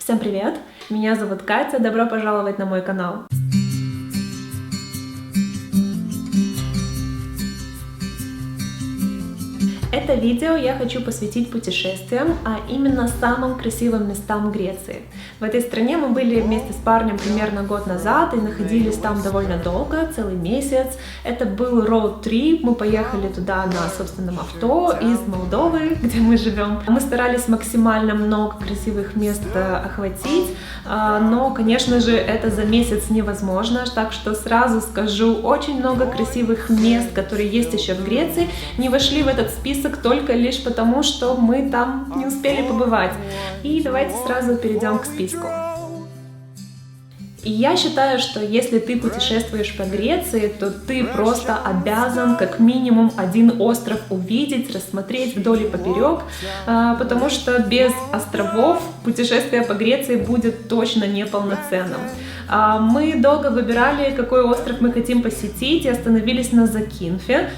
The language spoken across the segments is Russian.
Всем привет! Меня зовут Катя, добро пожаловать на мой канал. Это видео я хочу посвятить путешествиям, а именно самым красивым местам Греции. В этой стране мы были вместе с парнем примерно год назад и находились там довольно долго, целый месяц. Это был роуд-трип, мы поехали туда на собственном авто из Молдовы, где мы живем. Мы старались максимально много красивых мест охватить, но, конечно же, это за месяц невозможно, так что сразу скажу, очень много красивых мест, которые есть еще в Греции, не вошли в этот список только лишь потому, что мы там не успели побывать. И давайте сразу перейдем к списку. И я считаю, что если ты путешествуешь по Греции, то ты просто обязан как минимум один остров увидеть, рассмотреть вдоль и поперек, потому что без островов путешествие по Греции будет точно неполноценным. Мы долго выбирали, какой остров мы хотим посетить, и остановились на Закинфе,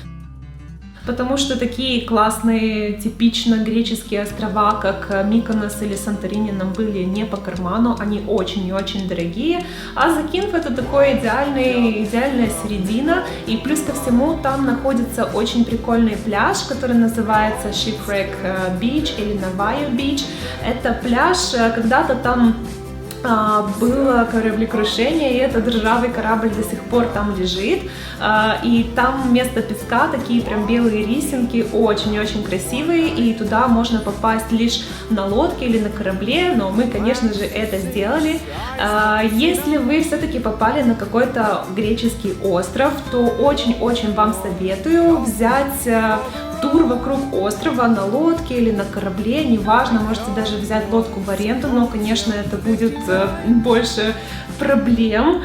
потому что такие классные, типично греческие острова, как Миконос или Санторини, нам были не по карману, они очень и очень дорогие, а Закинф — это такой идеальная середина, и плюс ко всему там находится очень прикольный пляж, который называется Shipwreck Beach или Navajo Beach. Это пляж, когда-то там было кораблекрушение, и этот ржавый корабль до сих пор там лежит, и там вместо песка такие прям белые рисинки, очень-очень красивые, и туда можно попасть лишь на лодке или на корабле, но мы, конечно же, это сделали. Если вы все-таки попали на какой-то греческий остров, то очень-очень вам советую взять тур вокруг острова на лодке или на корабле, неважно, можете даже взять лодку в аренду, но, конечно, это будет больше проблем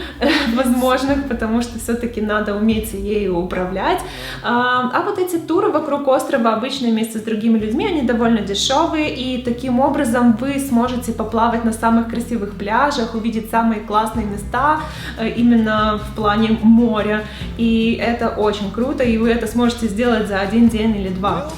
возможных, потому что все-таки надо уметь ею управлять. А вот эти туры вокруг острова обычно вместе с другими людьми, они довольно дешевые, и таким образом вы сможете поплавать на самых красивых пляжах, увидеть самые классные места именно в плане моря, и это очень круто, и вы это сможете сделать за один день или два.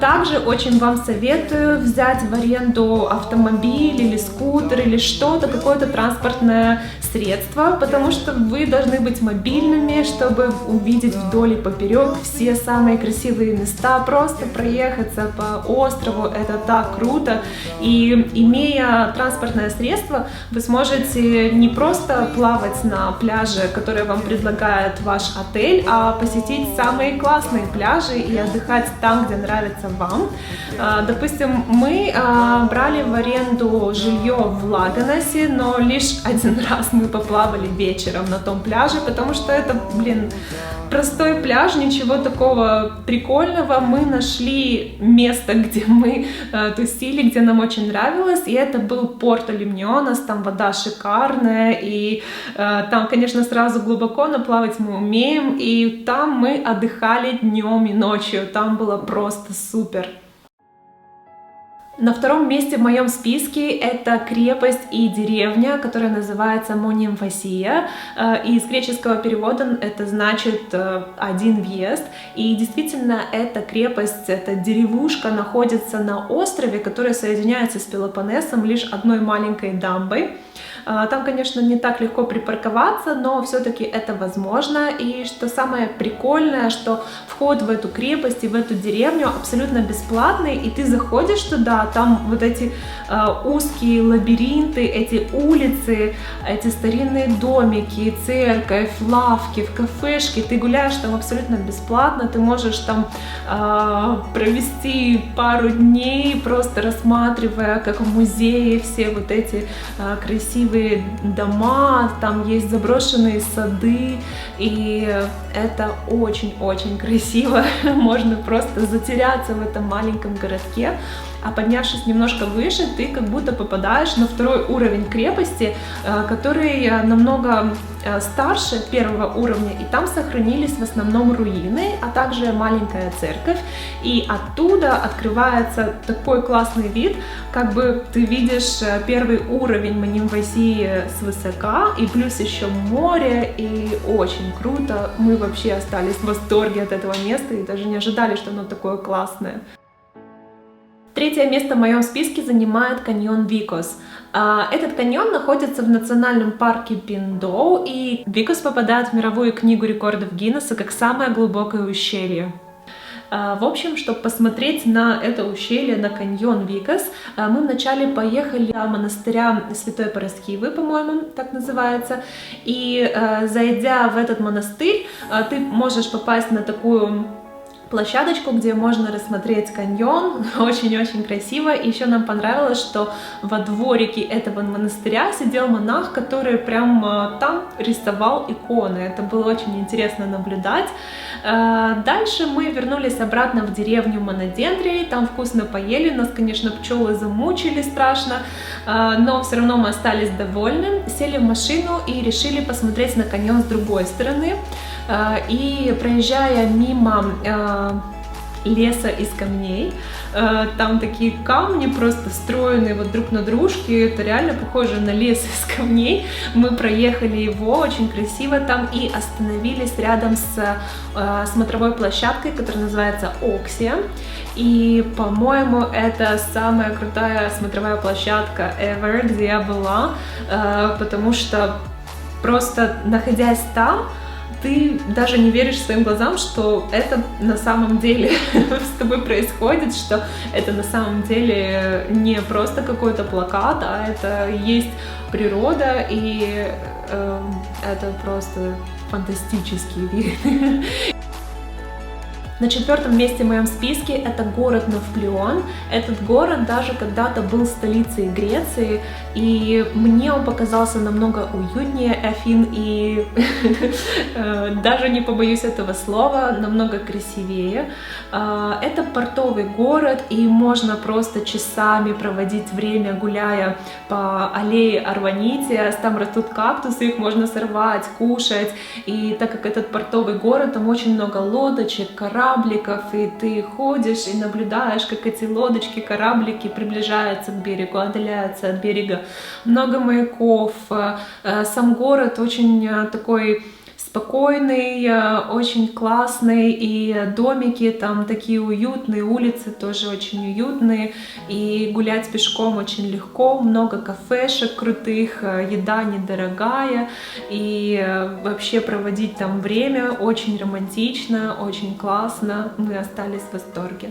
Также очень вам советую взять в аренду автомобиль или скутер или что-то, какое-то транспортное средство, потому что вы должны быть мобильными, чтобы увидеть вдоль и поперек все самые красивые места, просто проехаться по острову, это так круто. И имея транспортное средство, вы сможете не просто плавать на пляже, который вам предлагает ваш отель, а посетить самые классные пляжи и отдыхать там, где нравится вам. Допустим, мы брали в аренду жилье в Лаганосе, но лишь один раз мы поплавали вечером на том пляже, потому что это, простой пляж, ничего такого прикольного. Мы нашли место, где мы тусили, где нам очень нравилось, и это был Порто-Лимьонос, там вода шикарная, и там, конечно, сразу глубоко, но плавать мы умеем, и там мы отдыхали днем и ночью, там было просто супер. На втором месте в моем списке это крепость и деревня, которая называется Монимфосия, и из греческого перевода это значит один въезд, и действительно эта крепость, эта деревушка находится на острове, который соединяется с Пелопоннесом лишь одной маленькой дамбой. Там, конечно, не так легко припарковаться, но все-таки это возможно. И что самое прикольное, что вход в эту крепость и в эту деревню абсолютно бесплатный, и ты заходишь туда, там вот эти узкие лабиринты, эти улицы, эти старинные домики, церковь, лавки, кафешки, ты гуляешь там абсолютно бесплатно, ты можешь там провести пару дней, просто рассматривая, как в музее, все вот эти красивые дома, там есть заброшенные сады, и это очень-очень красиво, можно просто затеряться в этом маленьком городке. А поднявшись немножко выше, ты как будто попадаешь на второй уровень крепости, который намного старше первого уровня, и там сохранились в основном руины, а также маленькая церковь, и оттуда открывается такой классный вид, как бы ты видишь первый уровень Монимфосии свысока, и плюс еще море, и очень круто, мы вообще остались в восторге от этого места и даже не ожидали, что оно такое классное. Третье место в моем списке занимает каньон Викос. Этот каньон находится в национальном парке Пиндоу, и Викос попадает в мировую книгу рекордов Гиннесса как самое глубокое ущелье. В общем, чтобы посмотреть на это ущелье, на каньон Викос, мы вначале поехали до монастыря Святой Параскевы, по-моему, так называется. И зайдя в этот монастырь, ты можешь попасть на такую площадочку, где можно рассмотреть каньон, очень-очень красиво. И еще нам понравилось, что во дворике этого монастыря сидел монах, который прям там рисовал иконы. Это было очень интересно наблюдать. Дальше мы вернулись обратно в деревню Монодендрии, там вкусно поели, нас, конечно, пчелы замучили страшно, но все равно мы остались довольны, сели в машину и решили посмотреть на каньон с другой стороны. И проезжая мимо леса из камней, там такие камни просто встроенные вот друг на дружке, это реально похоже на лес из камней. Мы проехали его очень красиво там и остановились рядом с смотровой площадкой, которая называется Оксия. И, по-моему, это самая крутая смотровая площадка ever, где я была, потому что просто находясь там, ты даже не веришь своим глазам, что это на самом деле с тобой происходит, что это на самом деле не просто какой-то плакат, а это есть природа, и это просто фантастический вид. На четвертом месте в моем списке это город Навплеон. Этот город даже когда-то был столицей Греции, и мне он показался намного уютнее Афин и даже не побоюсь этого слова, намного красивее. Это портовый город, и можно просто часами проводить время, гуляя по аллее Арванитиас. Там растут кактусы, их можно сорвать, кушать. И так как этот портовый город, там очень много лодочек, корабликов, и ты ходишь и наблюдаешь, как эти лодочки, кораблики приближаются к берегу, отдаляются от берега. Много маяков. Сам город очень такой спокойный, очень классный, и домики там такие уютные, улицы тоже очень уютные, и гулять пешком очень легко, много кафешек крутых, еда недорогая, и вообще проводить там время очень романтично, очень классно, мы остались в восторге.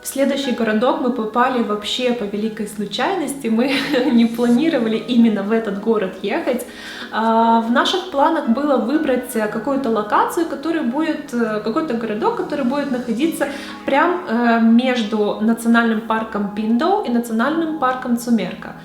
В следующий городок мы попали вообще по великой случайности, мы не планировали именно в этот город ехать. В наших планах было выбрать какую-то локацию, которая будет, какой-то городок, который будет находиться прям между национальным парком Пиндоу и национальным парком Цумерка.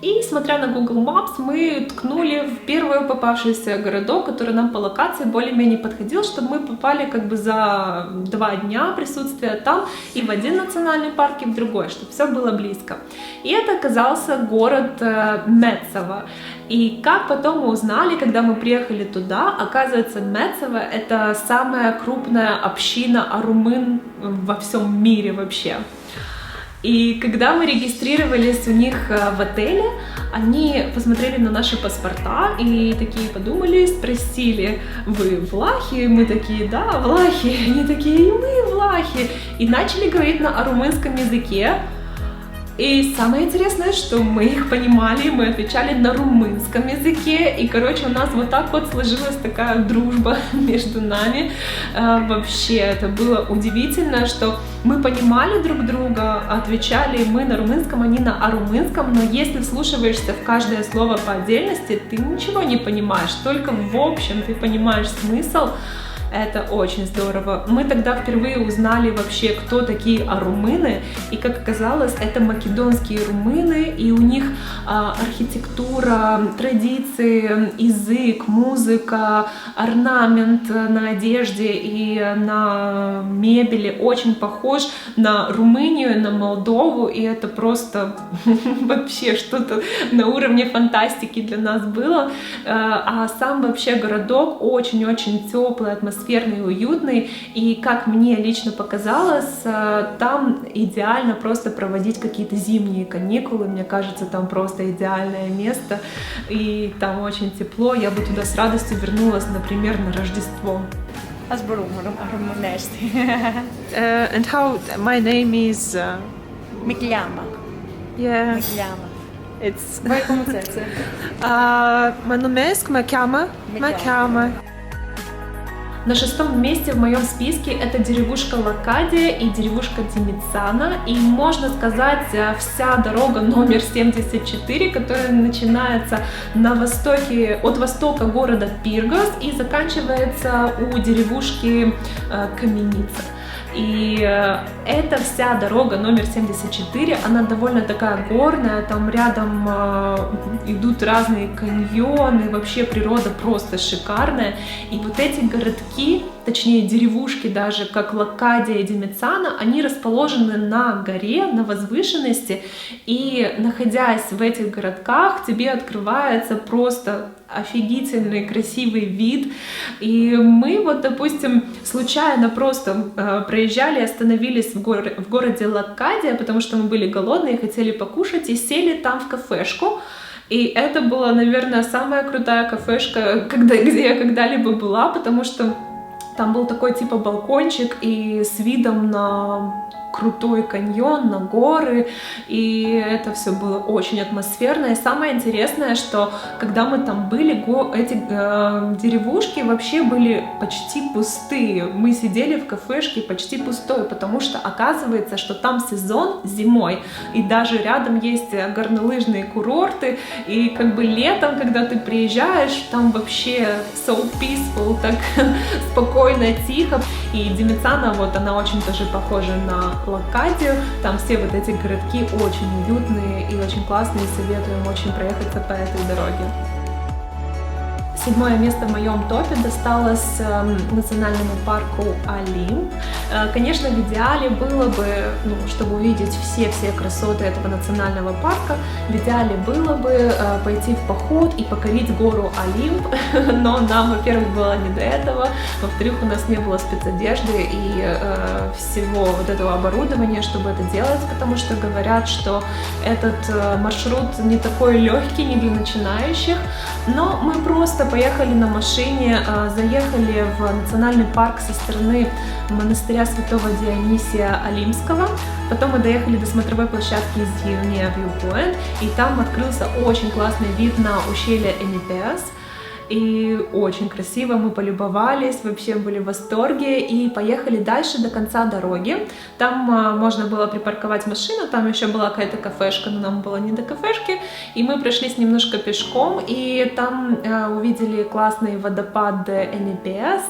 И, смотря на Google Maps, мы ткнули в первый попавшийся городок, который нам по локации более-менее подходил, чтобы мы попали как бы за 2 дня присутствия там и в один национальный парк, и в другой, чтобы все было близко. И это оказался город Мецево. И как потом мы узнали, когда мы приехали туда, оказывается, Мецево — это самая крупная община румын во всем мире вообще. И когда мы регистрировались у них в отеле, они посмотрели на наши паспорта и такие подумали, спросили: вы влахи? Мы такие: да, влахи. Они такие: и мы влахи. И начали говорить на румынском языке. И самое интересное, что мы их понимали, мы отвечали на румынском языке, и, короче, у нас вот так вот сложилась такая дружба между нами. Вообще, это было удивительно, что мы понимали друг друга, отвечали мы на румынском, они на арумынском, но если вслушиваешься в каждое слово по отдельности, ты ничего не понимаешь, только в общем ты понимаешь смысл. Это очень здорово. Мы тогда впервые узнали вообще, кто такие румыны, и, как оказалось, это македонские румыны, и у них архитектура, традиции, язык, музыка, орнамент на одежде и на мебели очень похож на Румынию, на Молдову, и это просто вообще что-то на уровне фантастики для нас было. А сам вообще городок очень-очень теплый, атмосферный, уютный, и, как мне лично показалось, там идеально просто проводить какие-то зимние каникулы. Мне кажется, там просто идеальное место, и там очень тепло. Я бы туда с радостью вернулась, например, на Рождество. As broom, Armonesti. And how my name is... Migliama. Yeah, Migliama. it's... Voi come siete? Mă numesc, mă cheamă. На шестом месте в моем списке это деревушка Локадия и деревушка Димицана. И можно сказать, вся дорога номер 74, которая начинается на востоке, от востока города Пиргос и заканчивается у деревушки Каменица. И эта вся дорога номер 74, она довольно такая горная, там рядом идут разные каньоны, вообще природа просто шикарная. И вот эти городки, точнее деревушки даже, как Локадия и Димицана, они расположены на горе, на возвышенности, и находясь в этих городках, тебе открывается просто офигительный красивый вид. И мы вот, допустим, случайно просто проезжали, остановились в городе Локадия, потому что мы были голодные, хотели покушать, и сели там в кафешку. И это была, наверное, самая крутая кафешка, где я когда-либо была, потому что там был такой типа балкончик и с видом на крутой каньон, на горы, и это все было очень атмосферно. И самое интересное, что когда мы там были, эти деревушки вообще были почти пустые. Мы сидели в кафешке почти пустой, потому что оказывается, что там сезон зимой, и даже рядом есть горнолыжные курорты, и как бы летом, когда ты приезжаешь, там вообще so peaceful, так спокойно, тихо. И Димицана, вот она очень тоже похожа на Локадию, там все вот эти городки очень уютные и очень классные, советуем очень проехаться по этой дороге. Седьмое место в моем топе досталось национальному парку Олимп. Конечно, в идеале было бы, чтобы увидеть все красоты этого национального парка, в идеале было бы пойти в поход и покорить гору Олимп, но нам, во-первых, было не до этого, во-вторых, у нас не было спецодежды и всего вот этого оборудования, чтобы это делать, потому что говорят, что этот маршрут не такой легкий, не для начинающих, но мы просто поехали на машине, заехали в национальный парк со стороны монастыря Святого Дионисия Олимпского, потом мы доехали до смотровой площадки Зимняя Viewpoint, и там открылся очень классный вид на ущелье Энипеас. И очень красиво, мы полюбовались, вообще были в восторге и поехали дальше до конца дороги. Там можно было припарковать машину, там еще была какая-то кафешка, но нам было не до кафешки. И мы прошлись немножко пешком, и там увидели классный водопад Энипеас.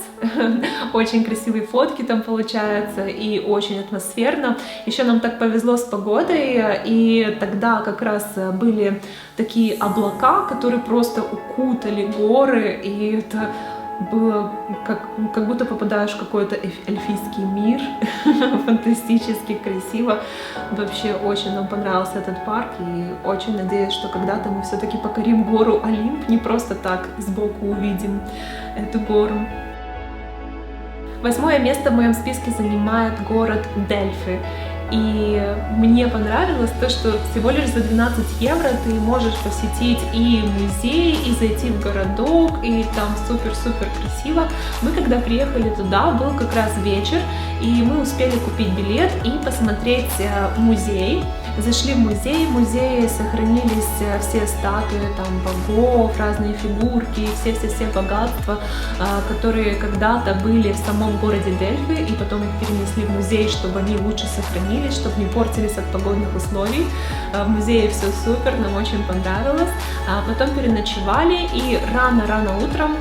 Очень красивые фотки там получаются и очень атмосферно. Еще нам так повезло с погодой, и тогда как раз были такие облака, которые просто укутали горы, и это было как будто попадаешь в какой-то эльфийский мир, фантастически красиво. Вообще очень нам понравился этот парк, и очень надеюсь, что когда-то мы все-таки покорим гору Олимп, не просто так сбоку увидим эту гору. Восьмое место в моем списке занимает город Дельфи. И мне понравилось то, что всего лишь за 12 евро ты можешь посетить и музей, и зайти в городок, и там супер-супер красиво. Мы когда приехали туда, был как раз вечер, и мы успели купить билет и посмотреть музей. Зашли в музей, в музее сохранились все статуи там богов, разные фигурки, все богатства, которые когда-то были в самом городе Дельфи, и потом их перенесли в музей, чтобы они лучше сохранились, чтобы не портились от погодных условий. В музее все супер, нам очень понравилось. Потом переночевали, и рано-рано утром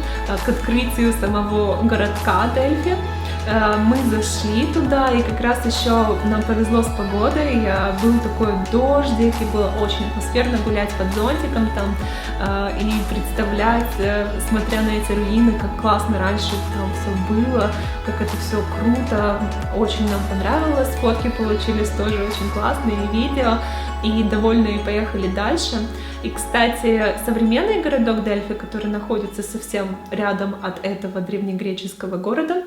к открытию самого городка Дельфи мы зашли туда, и как раз еще нам повезло с погодой, был такой дождик, и было очень атмосферно гулять под зонтиком там и представлять, смотря на эти руины, как классно раньше там все было, как это все круто, очень нам понравилось, фотки получились тоже очень классные, видео, и довольные поехали дальше. И, кстати, современный городок Дельфи, который находится совсем рядом от этого древнегреческого города,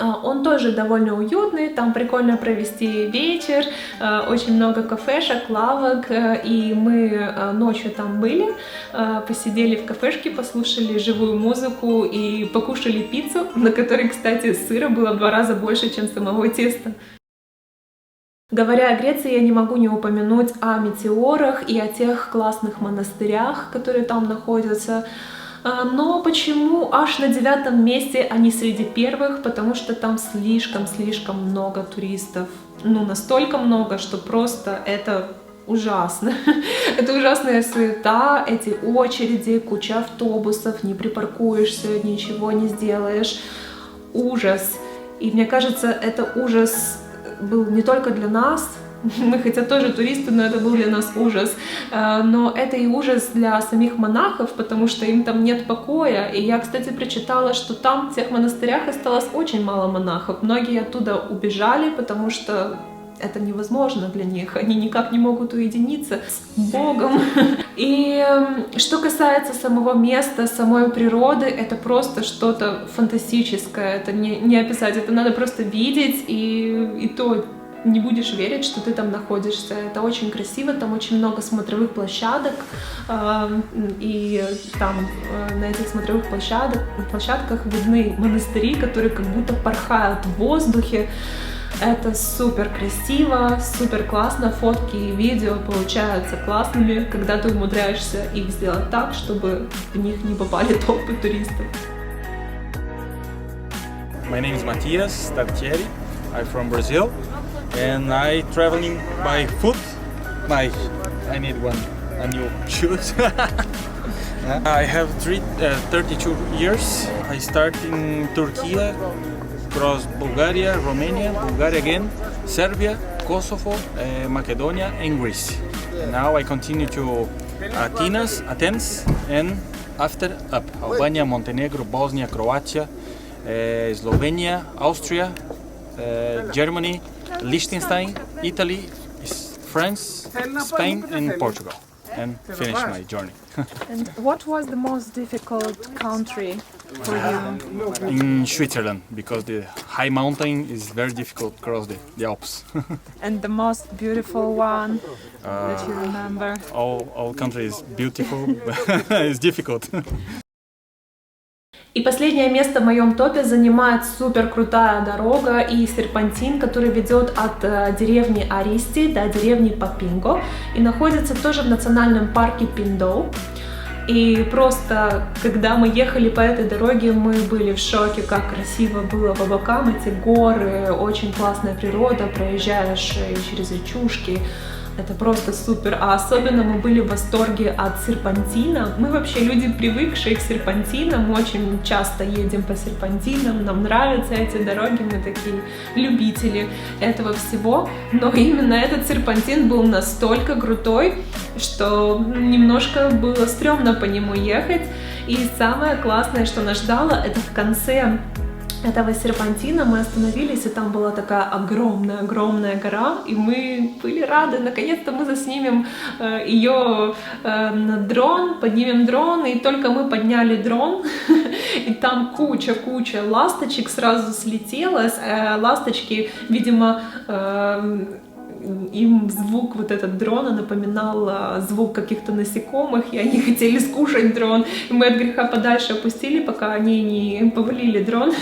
Он тоже довольно уютный, там прикольно провести вечер, очень много кафешек, лавок, и мы ночью там были, посидели в кафешке, послушали живую музыку и покушали пиццу, на которой, кстати, сыра было в 2 раза больше, чем самого теста. Говоря о Греции, я не могу не упомянуть о метеорах и о тех классных монастырях, которые там находятся. Но почему аж на 9-м месте, а не среди первых? Потому что там слишком много туристов. Ну, настолько много, что просто это ужасно. Это ужасная суета, эти очереди, куча автобусов, не припаркуешься, ничего не сделаешь. Ужас. И мне кажется, это ужас был не только для нас, мы хотя тоже туристы, но это был для нас ужас. Но это и ужас для самих монахов, потому что им там нет покоя. И я, кстати, прочитала, что там, в тех монастырях, осталось очень мало монахов. Многие оттуда убежали, потому что это невозможно для них. Они никак не могут уединиться с Богом. И что касается самого места, самой природы, это просто что-то фантастическое. Это не описать, это надо просто видеть, и то не будешь верить, что ты там находишься. Это очень красиво, там очень много смотровых площадок, и там на этих смотровых площадках видны монастыри, которые как будто порхают в воздухе. Это супер красиво, супер классно, фотки и видео получаются классными, когда ты умудряешься их сделать так, чтобы в них не попали толпы туристов. My name is Matias Tartieri. I'm from Brazil, and I traveling by foot. I need a new shoes. I have 32 years. I start in Turkey, cross Bulgaria, Romania, Bulgaria again, Serbia, Kosovo, Macedonia, and Greece. And now I continue to Athens, and after up Albania, Montenegro, Bosnia, Croatia, Slovenia, Austria, Germany, Liechtenstein, Italy, France, Spain, and Portugal, and finish my journey. And what was the most difficult country for you? In Switzerland, because the high mountain is very difficult to cross the Alps. And the most beautiful one that you remember? All country is beautiful, but it's difficult. И последнее место в моем топе занимает супер крутая дорога и серпантин, который ведет от деревни Аристи до деревни Папинго и находится тоже в национальном парке Пиндоу. И просто, когда мы ехали по этой дороге, мы были в шоке, как красиво было по бокам эти горы, очень классная природа, проезжаешь через речушки. Это просто супер. А особенно мы были в восторге от серпантина. Мы вообще люди, привыкшие к серпантинам, мы очень часто едем по серпантинам, нам нравятся эти дороги, мы такие любители этого всего. Но именно этот серпантин был настолько крутой, что немножко было стрёмно по нему ехать. И самое классное, что нас ждало, это в конце этого серпантина мы остановились, и там была такая огромная гора, и мы были рады, наконец-то мы заснимем ее на дрон, поднимем дрон, и только мы подняли дрон, и там куча ласточек сразу слетелось, ласточки, видимо, им звук вот этот дрона напоминал звук каких-то насекомых, и они хотели скушать дрон. И мы от греха подальше опустили, пока они не повалили дрон.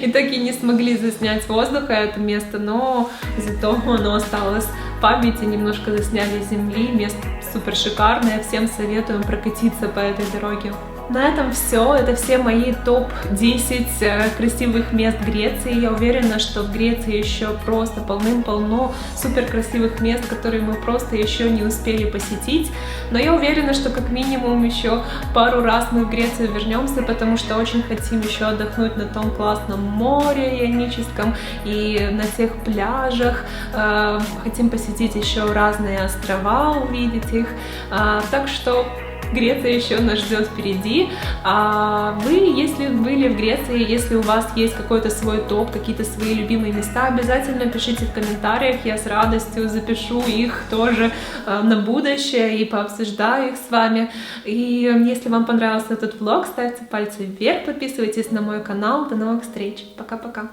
И так и не смогли заснять с воздуха это место, но зато оно осталось в памяти, немножко засняли с земли. Место супер шикарное, всем советуем прокатиться по этой дороге. На этом все. Это все мои топ-10 красивых мест Греции. Я уверена, что в Греции еще просто полным-полно супер красивых мест, которые мы просто еще не успели посетить. Но я уверена, что как минимум еще пару раз мы в Грецию вернемся, потому что очень хотим еще отдохнуть на том классном море ионическом и на тех пляжах. Хотим посетить еще разные острова, увидеть их. Так что Греция еще нас ждет впереди. А вы, если были в Греции, если у вас есть какой-то свой топ, какие-то свои любимые места, обязательно пишите в комментариях, я с радостью запишу их тоже на будущее и пообсуждаю их с вами. И если вам понравился этот влог, ставьте пальцы вверх, подписывайтесь на мой канал. До новых встреч. Пока-пока.